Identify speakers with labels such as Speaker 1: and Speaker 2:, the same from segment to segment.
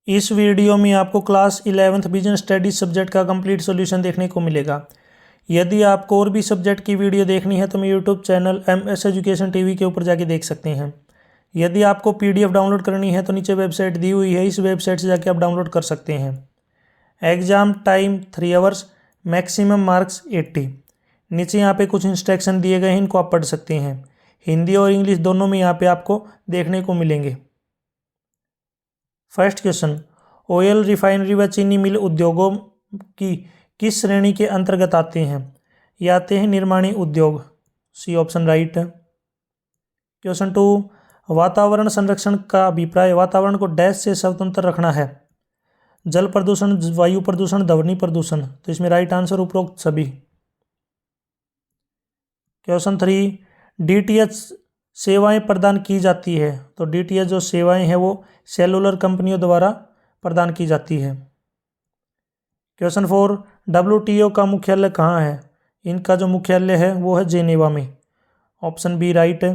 Speaker 1: इस वीडियो में आपको class 11th business studies subject का कंप्लीट सॉल्यूशन देखने को मिलेगा। यदि आपको और भी सब्जेक्ट की वीडियो देखनी है तो मेरे YouTube channel MS education TV के ऊपर जाके देख सकते हैं। यदि आपको PDF डाउनलोड करनी है तो नीचे वेबसाइट दी हुई है, इस वेबसाइट से जाके आप डाउनलोड कर सकते हैं। Exam time 3 hours, maximum marks 80। नीचे यहाँ पे कुछ इंस्ट्रक्शन दिए गए हैं, इनको आप पढ़ सकते हैं। हिंदी और इंग्लिश दोनों में यहाँ पे आपको देखने को मिलेंगे। फर्स्ट क्वेश्चन, ऑयल रिफाइनरी व चीनी मिल उद्योगों की किस श्रेणी के अंतर्गत आते हैं? ये आते हैं निर्माणी उद्योग। सी ऑप्शन राइट है। क्वेश्चन 2, वातावरण संरक्षण का अभिप्राय वातावरण को डैश से स्वतंत्र रखना है। जल प्रदूषण, वायु प्रदूषण, ध्वनि प्रदूषण। तो इसमें राइट आंसर उपरोक्त सभी। क्वेश्चन 3, DTH सेवाएं प्रदान की जाती है। तो DTH जो सेवाएं हैं वो सेलुलर कंपनियों द्वारा प्रदान की जाती है। क्वेश्चन 4, WTO का मुख्यालय कहाँ है? इनका जो मुख्यालय है वो है जेनेवा में। ऑप्शन बी राइट है।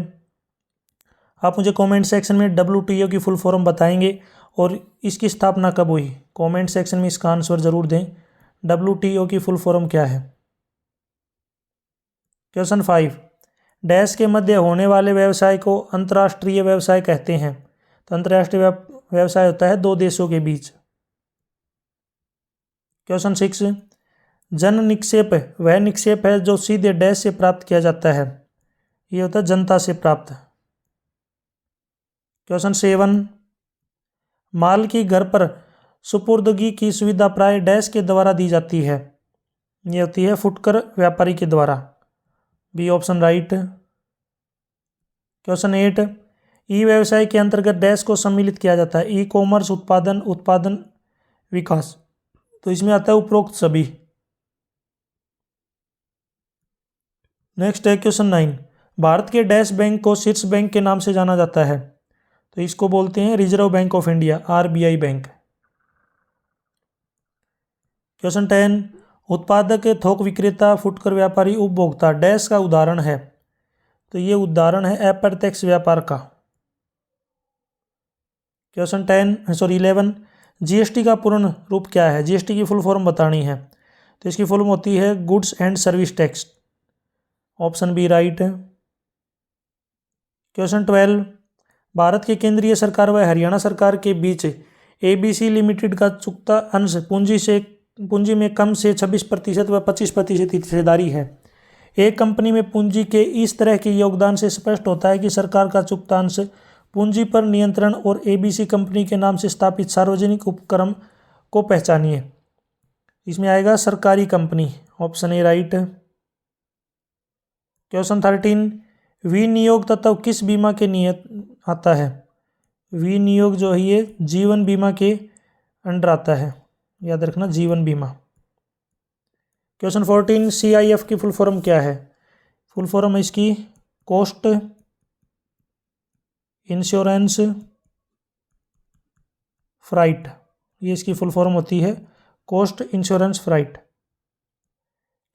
Speaker 1: आप मुझे कमेंट सेक्शन में WTO की फुल फॉर्म बताएंगे और इसकी स्थापना कब हुई। कमेंट सेक्शन में इसका आंसर जरूर दें। WTO की फुल फॉर्म क्या है? क्वेश्चन 5, डैश के मध्य होने वाले व्यवसाय को अंतर्राष्ट्रीय व्यवसाय कहते हैं। तो अंतर्राष्ट्रीय व्यवसाय होता है दो देशों के बीच। क्वेश्चन 6, जन निक्षेप वह निक्षेप है जो सीधे डैश से प्राप्त किया जाता है। ये होता है जनता से प्राप्त। क्वेश्चन 7, माल की घर पर सुपुर्दगी की सुविधा प्राय डैश के द्वारा दी जाती है। ये होती है फुटकर व्यापारी के द्वारा। B option right. Question 8, e व्यवसाय के अंतर्गत डैश को सम्मिलित किया जाता है। ई कॉमर्स, उत्पादन विकास। तो इसमें आता है उपरोक्त सभी। नेक्स्ट है क्वेश्चन 9, भारत के डैश बैंक को शीर्ष बैंक के नाम से जाना जाता है। तो इसको बोलते हैं reserve bank of India, RBI bank. Question 10, उत्पादक, थोक विक्रेता, फुटकर व्यापारी, उपभोक्ता डैश का उदाहरण है। तो ये उदाहरण है अप्रत्यक्ष व्यापार का। क्वेश्चन 11, GST का पूर्ण रूप क्या है? GST की फुल फॉर्म बतानी है। तो इसकी फुल फॉर्म होती है goods and service tax. Option B right है। क्वेश्चन 12, भारत की केंद्रीय सरकार व हरियाणा सरकार के बीच ABC लिमिटेड का चुकता अंश पूंजी में कम से 26% व 25% हिस्सेदारी है। एक कंपनी में पूंजी के इस तरह के योगदान से स्पष्ट होता है कि सरकार का चुकता अंश पूंजी पर नियंत्रण और ABC कंपनी के नाम से स्थापित सार्वजनिक उपक्रम को पहचानिए। इसमें आएगा सरकारी company. Option A right. Question 13, विनियोग तत्व किस बीमा के नियत आता है? विनियोग जो है ये जीवन बीमा के अंडर आता है, याद रखना जीवन बीमा। क्वेश्चन 14, CIF की फुल फॉर्म क्या है? फुल फॉर्म है इसकी कॉस्ट इंश्योरेंस फ्राइट। ये इसकी फुल फॉर्म होती है कॉस्ट इंश्योरेंस फ्राइट।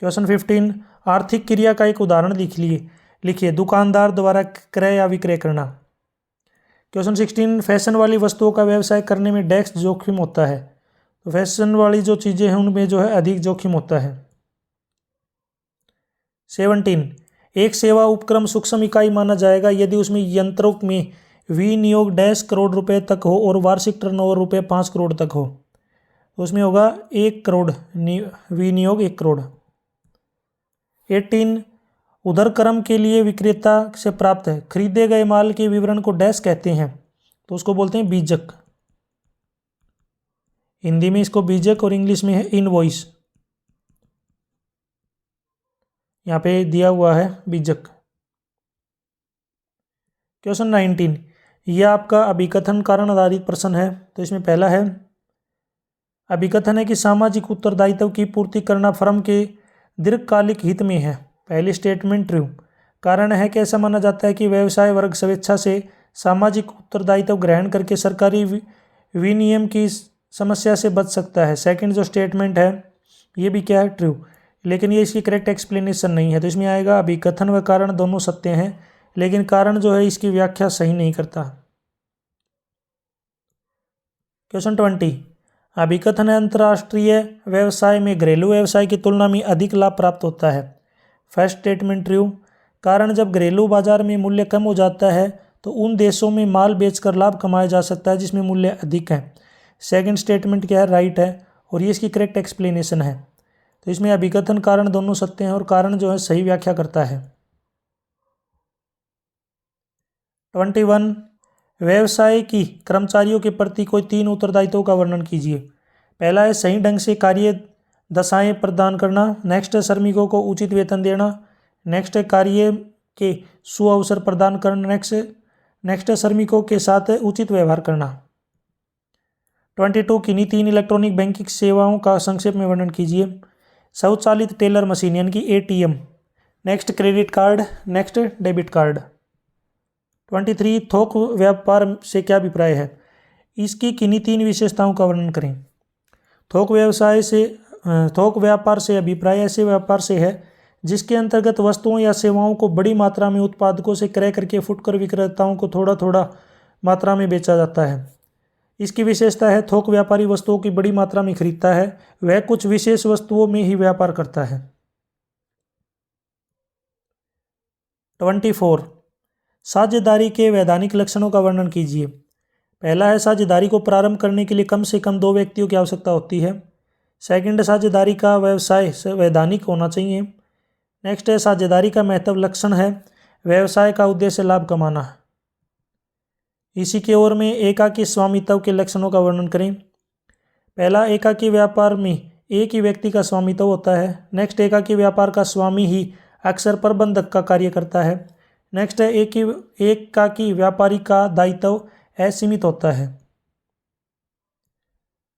Speaker 1: क्वेश्चन 15, आर्थिक क्रिया का एक उदाहरण लिखिए दुकानदार द्वारा क्रय या विक्रय करना। क्वेश्चन 16, फैशन वाली वस्तुओं का व्यवसाय करने में डैश जोखिम होता है। तो फैशन वाली जो चीज़ें हैं उनमें जो है अधिक जोखिम होता है। 17, एक सेवा उपक्रम सूक्ष्म इकाई माना जाएगा यदि उसमें यंत्रों में विनियोग डैश करोड़ रुपए तक हो और वार्षिक टर्नओवर रुपए 5 करोड़ तक हो। तो उसमें होगा 1 करोड़, विनियोग 1 करोड़। 18, उधरक्रम के लिए विक्रेता से प्राप्त है खरीदे गए माल के विवरण को डैश कहते हैं। तो उसको बोलते हैं बीजक। हिंदी में इसको बीजक और इंग्लिश में है इनवॉइस। यहाँ पे दिया हुआ है बीजक। क्वेश्चन 19, यह आपका अभिकथन कारण आधारित प्रश्न है। तो इसमें पहला है, अभिकथन है कि सामाजिक उत्तरदायित्व की पूर्ति करना फर्म के दीर्घकालिक हित में है। पहली स्टेटमेंट ट्रू। कारण है कि ऐसा माना जाता है कि व्यवसाय वर्ग स्वेच्छा से सामाजिक उत्तरदायित्व ग्रहण करके सरकारी विनियम की समस्या से बच सकता है। सेकंड जो स्टेटमेंट है ये भी क्या है ट्रू, लेकिन ये इसकी करेक्ट एक्सप्लेनेशन नहीं है। तो इसमें आएगा अभिकथन व कारण दोनों सत्य हैं, लेकिन कारण जो है इसकी व्याख्या सही नहीं करता। क्वेश्चन 20, अभिकथन है अंतर्राष्ट्रीय व्यवसाय में घरेलू व्यवसाय की तुलना में अधिक लाभ प्राप्त होता है। फर्स्ट स्टेटमेंट ट्रू, कारण जब घरेलू बाजार में मूल्य कम हो जाता है तो उन देशों में माल बेचकर लाभ कमाया जा सकता है जिसमें मूल्य अधिक है। सेकंड स्टेटमेंट क्या है, राइट है, और ये इसकी करेक्ट एक्सप्लेनेशन है। तो इसमें अभिकथन कारण दोनों सत्य हैं और कारण जो है सही व्याख्या करता है। 21, व्यवसाय की कर्मचारियों के प्रति कोई 3 उत्तरदायित्वों का वर्णन कीजिए। पहला है सही ढंग से कार्य दशाएं प्रदान करना। नेक्स्ट है श्रमिकों को उचित वेतन देना। नेक्स्ट है कार्य के सुअवसर प्रदान करना। नेक्स्ट है श्रमिकों के साथ उचित व्यवहार करना। 22, किन्हीं 3 इलेक्ट्रॉनिक बैंकिंग सेवाओं का संक्षेप में वर्णन कीजिए। स्वचालित टेलर मशीन यानी कि ATM, next credit card, next debit card. 23, थोक व्यापार से क्या अभिप्राय है, इसकी किन्हीं 3 विशेषताओं का वर्णन करें। थोक व्यापार से अभिप्राय ऐसे व्यापार से है जिसके अंतर्गत वस्तुओं या सेवाओं को बड़ी मात्रा में उत्पादकों से क्रय करके फुटकर विक्रेताओं को थोड़ा थोड़ा मात्रा में बेचा जाता है। इसकी विशेषता है थोक व्यापारी वस्तुओं की बड़ी मात्रा में खरीदता है, वह कुछ विशेष वस्तुओं में ही व्यापार करता है। 24, साझेदारी के वैधानिक लक्षणों का वर्णन कीजिए। पहला है साझेदारी को प्रारंभ करने के लिए कम से कम 2 व्यक्तियों की आवश्यकता होती है। सेकंड, साझेदारी का व्यवसाय वैधानिक होना चाहिए। नेक्स्ट है साझेदारी का महत्व लक्षण है व्यवसाय का उद्देश्य लाभ कमाना। इसी की ओर में एकाकी स्वामित्व के लक्षणों का वर्णन करें। पहला, एकाकी व्यापार में एक ही व्यक्ति का स्वामित्व होता है। नेक्स्ट, एकाकी व्यापार का स्वामी ही अक्सर प्रबंधक का कार्य करता है। नेक्स्ट है एकाकी व्यापारी का दायित्व असीमित होता है।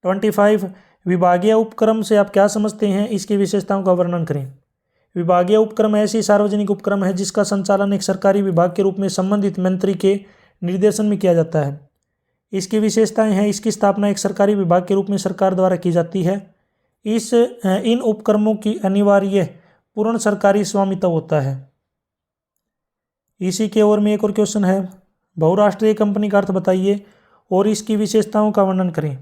Speaker 1: 25, विभागीय उपक्रम से आप क्या समझते हैं, इसकी विशेषताओं का वर्णन करें। विभागीय उपक्रम ऐसी सार्वजनिक उपक्रम है जिसका संचालन एक सरकारी विभाग के रूप में संबंधित मंत्री के निर्देशन में किया जाता है। इसकी विशेषताएं हैं, इसकी स्थापना एक सरकारी विभाग के रूप में सरकार द्वारा की जाती है। इन उपक्रमों की अनिवार्य पूर्ण सरकारी स्वामित्व होता है। इसी के ओर में एक और क्वेश्चन है, बहुराष्ट्रीय कंपनी का अर्थ बताइए और इसकी विशेषताओं का वर्णन करें।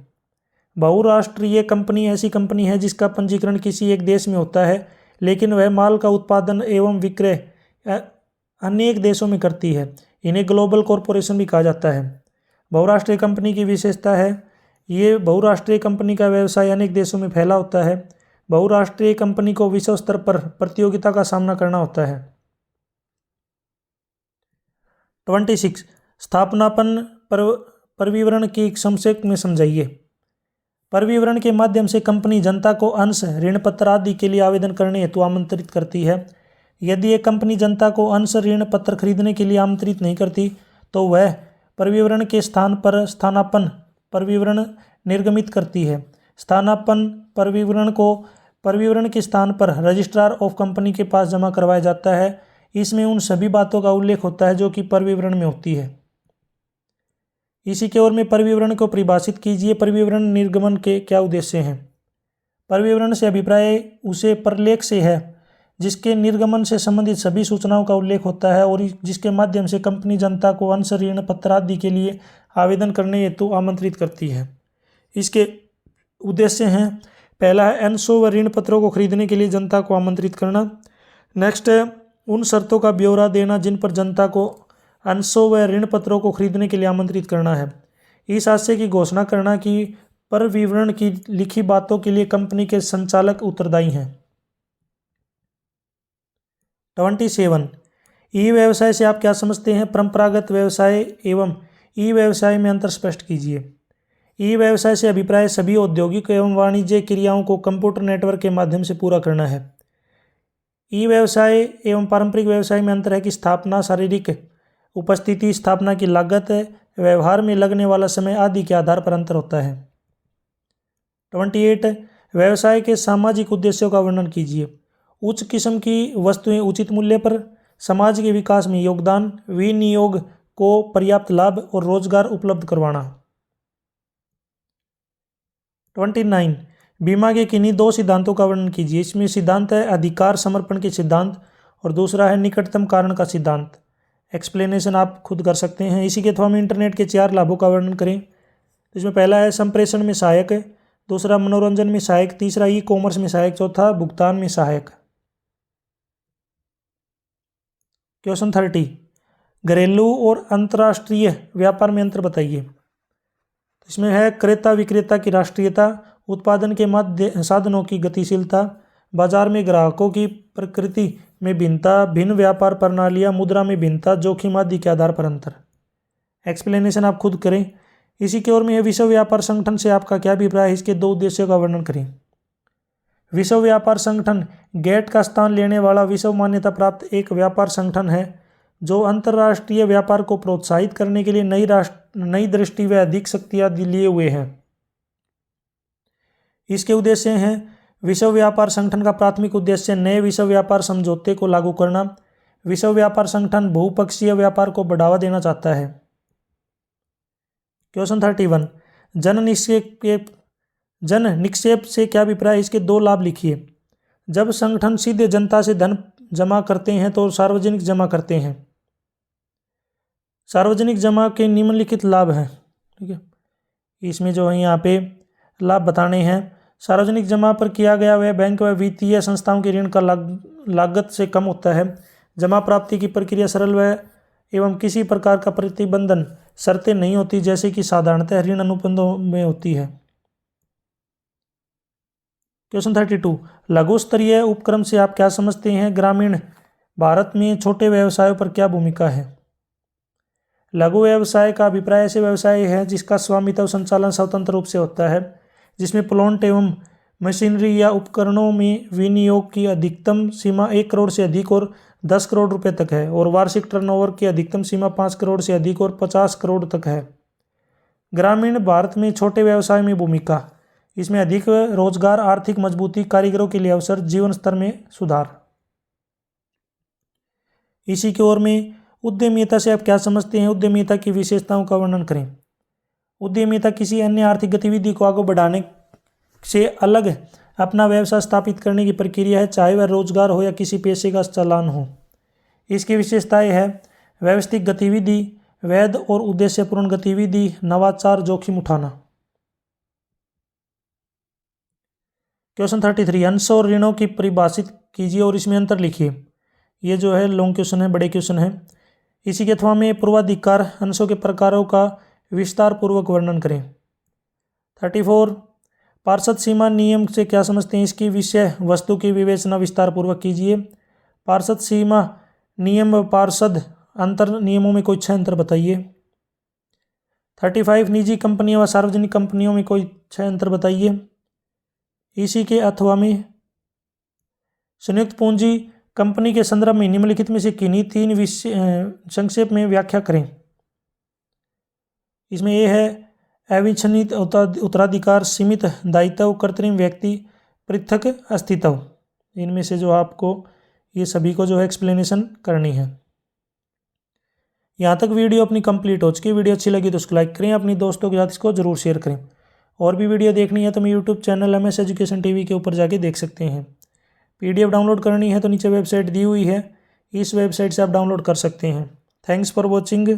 Speaker 1: बहुराष्ट्रीय कंपनी ऐसी कंपनी है जिसका पंजीकरण किसी एक देश में होता है लेकिन वह माल का उत्पादन एवं विक्रय अनेक देशों में करती है। इन्हें ग्लोबल कॉरपोरेशन भी कहा जाता है। बहुराष्ट्रीय कंपनी की विशेषता है, ये बहुराष्ट्रीय कंपनी का व्यवसाय अनेक देशों में फैला होता है। बहुराष्ट्रीय कंपनी को विश्व स्तर पर प्रतियोगिता का सामना करना होता है। 26, स्थापनापन परिविवरण की संक्षेप में समझाइए। परिविवरण के माध्यम से कंपनी जनता को अंश, ऋण पत्र आदि के लिए आवेदन करने हेतु आमंत्रित करती है। यदि एक कंपनी जनता को अंश, ऋण पत्र खरीदने के लिए आमंत्रित नहीं करती तो वह परिविवरण के स्थान पर स्थानापन्न परिविवरण निर्गमित करती है। स्थानापन्न परिविवरण को परिविवरण के स्थान पर रजिस्ट्रार ऑफ कंपनी के पास जमा करवाया जाता है। इसमें उन सभी बातों का उल्लेख होता है जो कि परिविवरण में होती है। इसी के ओर में परिविवरण को परिभाषित कीजिए। परिविवरण निर्गमन के क्या उद्देश्य हैं। परिविवरण से अभिप्राय उसे प्रलेख से है जिसके निर्गमन से संबंधित सभी सूचनाओं का उल्लेख होता है और जिसके माध्यम से कंपनी जनता को अंश, ऋण पत्र आदि के लिए आवेदन करने हेतु आमंत्रित करती है। इसके उद्देश्य हैं, पहला है अंशों व ऋण पत्रों को खरीदने के लिए जनता को आमंत्रित करना। नेक्स्ट है उन शर्तों का ब्यौरा देना जिन पर जनता को अंशों व ऋण पत्रों को खरीदने के लिए आमंत्रित करना है। इस आशय की घोषणा करना कि परिविवरण की लिखी बातों के लिए कंपनी के संचालक उत्तरदायी हैं। 27, ई व्यवसाय से आप क्या समझते हैं। परंपरागत व्यवसाय एवं ई व्यवसाय में अंतर स्पष्ट कीजिए। ई व्यवसाय से अभिप्राय सभी औद्योगिक एवं वाणिज्य क्रियाओं को कंप्यूटर नेटवर्क के माध्यम से पूरा करना है। ई व्यवसाय एवं पारंपरिक व्यवसाय में अंतर है कि स्थापना, शारीरिक उपस्थिति, स्थापना की लागत, व्यवहार में लगने वाला समय आदि के आधार पर अंतर होता है। 28, व्यवसाय के सामाजिक उद्देश्यों का वर्णन कीजिए। उच्च किस्म की वस्तुएं उचित मूल्य पर, समाज के विकास में योगदान, विनियोग को पर्याप्त लाभ और रोजगार उपलब्ध करवाना। 29, बीमा के किन्हीं 2 सिद्धांतों का वर्णन कीजिए। इसमें सिद्धांत है अधिकार समर्पण के सिद्धांत और दूसरा है निकटतम कारण का सिद्धांत। एक्सप्लेनेशन आप खुद कर सकते हैं। इसी के अथवा में इंटरनेट के 4 लाभों का वर्णन करें। तो इसमें पहला है संप्रेषण में सहायक, दूसरा मनोरंजन में सहायक, तीसरा ई कॉमर्स में सहायक, चौथा भुगतान में सहायक। क्वेश्चन 30, घरेलू और अंतर्राष्ट्रीय व्यापार में अंतर बताइए। तो इसमें है क्रेता विक्रेता की राष्ट्रीयता, उत्पादन के मध्य साधनों की गतिशीलता, बाजार में ग्राहकों की प्रकृति में भिन्नता, भिन्न व्यापार प्रणालियाँ, मुद्रा में भिन्नता, जोखिम आदि के आधार पर अंतर। एक्सप्लेनेशन आप खुद करें। इसी की ओर में विश्व व्यापार संगठन से आपका क्या अभिप्राय है, इसके 2 उद्देश्यों का वर्णन करें। विश्व व्यापार संगठन गेट का स्थान लेने वाला विश्व मान्यता प्राप्त एक व्यापार संगठन है जो अंतर्राष्ट्रीय व्यापार को प्रोत्साहित करने के लिए नई दृष्टि व अधिक शक्तियाँ लिए हुए हैं। इसके उद्देश्य हैं, विश्व व्यापार संगठन का प्राथमिक उद्देश्य नए विश्व व्यापार समझौते को लागू करना। विश्व व्यापार संगठन बहुपक्षीय व्यापार को बढ़ावा देना चाहता है। क्वेश्चन 31, जन निक्षेप से क्या अभिप्राय, इसके 2 लाभ लिखिए। जब संगठन सीधे जनता से धन जमा करते हैं तो सार्वजनिक जमा करते हैं। सार्वजनिक जमा के निम्नलिखित लाभ हैं, ठीक है। इसमें जो है यहाँ पे लाभ बताने हैं। सार्वजनिक जमा पर किया गया वह बैंक व वित्तीय संस्थाओं के ऋण का लागत से कम होता है। जमा प्राप्ति की प्रक्रिया सरल व एवं किसी प्रकार का प्रतिबंधन शर्तें नहीं होती जैसे कि साधारणतः ऋण अनुबंधों में होती है। क्वेश्चन 32, लघु स्तरीय उपक्रम से आप क्या समझते हैं। ग्रामीण भारत में छोटे व्यवसायों पर क्या भूमिका है। लघु व्यवसाय का अभिप्राय ऐसे व्यवसाय है जिसका स्वामित्व संचालन स्वतंत्र रूप से होता है, जिसमें प्लांट एवं मशीनरी या उपकरणों में विनियोग की अधिकतम सीमा 1 करोड़ से अधिक और 10 करोड़ रुपए तक है, और वार्षिक टर्नओवर की अधिकतम सीमा 5 करोड़ से अधिक और 50 करोड़ तक है। ग्रामीण भारत में छोटे व्यवसाय में भूमिका, इसमें अधिक रोजगार, आर्थिक मजबूती, कारीगरों के लिए अवसर, जीवन स्तर में सुधार। इसी की ओर में उद्यमिता से आप क्या समझते हैं। उद्यमिता की विशेषताओं का वर्णन करें। उद्यमिता किसी अन्य आर्थिक गतिविधि को आगे बढ़ाने से अलग अपना व्यवसाय स्थापित करने की प्रक्रिया है, चाहे वह रोजगार हो या किसी पेशे का चालान हो। इसकी विशेषताएं है व्यवस्थित गतिविधि, वैध और उद्देश्यपूर्ण गतिविधि, नवाचार, जोखिम उठाना। क्वेश्चन 33, अंशों और ऋणों की परिभाषित कीजिए और इसमें अंतर लिखिए। ये जो है लॉन्ग क्वेश्चन है, बड़े क्वेश्चन है। इसी के अथवा में पूर्वाधिकार अंशों के प्रकारों का विस्तार पूर्वक वर्णन करें। 34, पार्षद सीमा नियम से क्या समझते हैं। इसकी विषय वस्तु की विवेचना विस्तार पूर्वक कीजिए। पार्षद सीमा नियम व पार्षद अंतर नियमों में कोई 6 अंतर बताइए। 35, निजी कंपनियों व सार्वजनिक कंपनियों में कोई 6 अंतर बताइए। इसी के अथवा में संयुक्त पूंजी कंपनी के संदर्भ में निम्नलिखित में से किन्हीं 3 विषय संक्षेप में व्याख्या करें। इसमें यह है अविच्छिन्नित उत्तराधिकार, सीमित दायित्व, कृत्रिम व्यक्ति, पृथक अस्तित्व। इनमें से जो आपको ये सभी को जो है एक्सप्लेनेशन करनी है। यहाँ तक वीडियो अपनी कंप्लीट हो चुकी है। वीडियो अच्छी लगी तो उसको लाइक करें, अपनी दोस्तों के साथ इसको जरूर शेयर करें। और भी वीडियो देखनी है तो मैं YouTube channel MS education TV के ऊपर जाके देख सकते हैं। PDF डाउनलोड करनी है तो नीचे वेबसाइट दी हुई है, इस वेबसाइट से आप डाउनलोड कर सकते हैं। Thanks for watching.